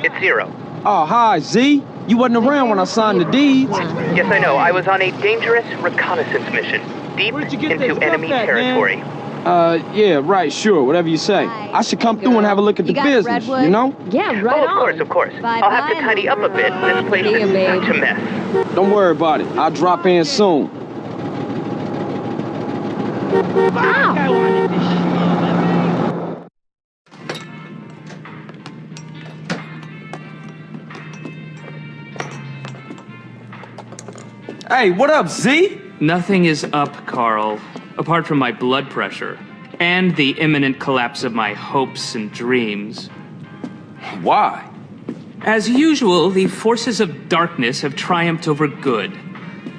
It's 0. Oh, hi, Z. You wasn't around when I signed the deeds. Yes, I know. I was on a dangerous reconnaissance mission, deep into enemy territory. Yeah, right, sure, whatever you say. I should come through and have a look at the business, you know? Yeah, right on. Of course. I'll have to tidy up a bit. This place is such a mess. Don't worry about it. I'll drop in soon. Hey, what up, Z? Nothing is up, Carl, apart from my blood pressure and the imminent collapse of my hopes and dreams. Why? As usual, the forces of darkness have triumphed over good.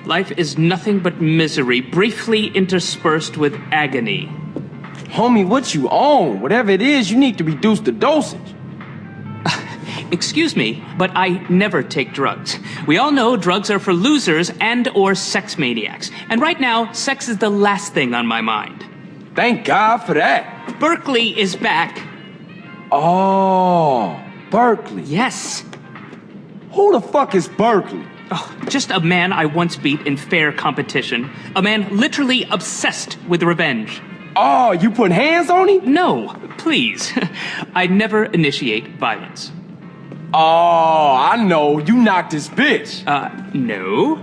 Life is nothing but misery, briefly interspersed with agony. Homie, what you on? Whatever it is, you need to reduce the dosage. Excuse me, but I never take drugs. We all know drugs are for losers and/or sex maniacs. And right now, sex is the last thing on my mind. Thank God for that. Berkeley is back. Oh, Berkeley. Yes. Who the fuck is Berkeley? Oh, just a man I once beat in fair competition. A man literally obsessed with revenge. Oh, you putting hands on him? No, please. I never initiate violence. Oh, I know. You knocked this bitch. No.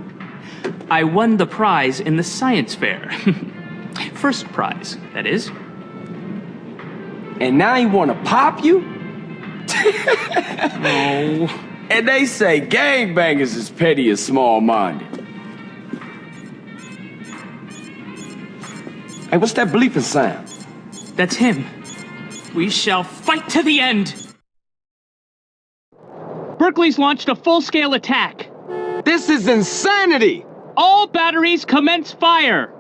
I won the prize in the science fair. First prize, that is. And now you want to pop you? No. And they say gangbangers is petty and small-minded. Hey, what's that bleeping sound? That's him. We shall fight to the end! Berkeley's launched a full-scale attack. This is insanity! All batteries commence fire!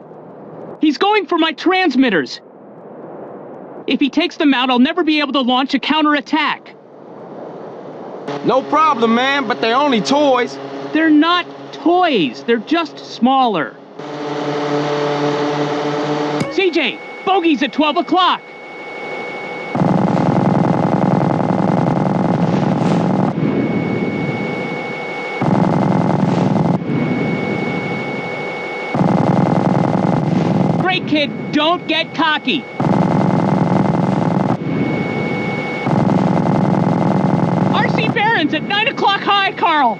He's going for my transmitters. If he takes them out, I'll never be able to launch a counterattack. No problem, man, but they're only toys. They're not toys. They're just smaller. CJ, bogey's at 12 o'clock. Great, kid. Don't get cocky. RC Barron's at 9 o'clock high, Carl.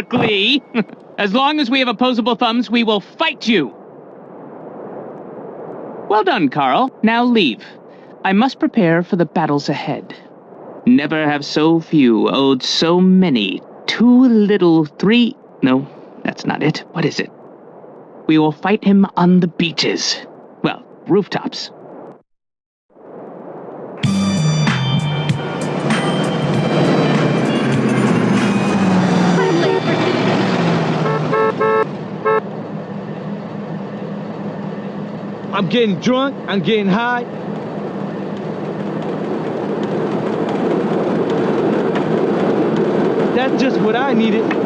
glee. As long as we have opposable thumbs, we will fight you. Well done, Carl. Now leave. I must prepare for the battles ahead. Never have so few owed so many. Too little, three... No, that's not it. What is it? We will fight him on the beaches. Well, rooftops. I'm getting drunk, I'm getting high. That's just what I needed.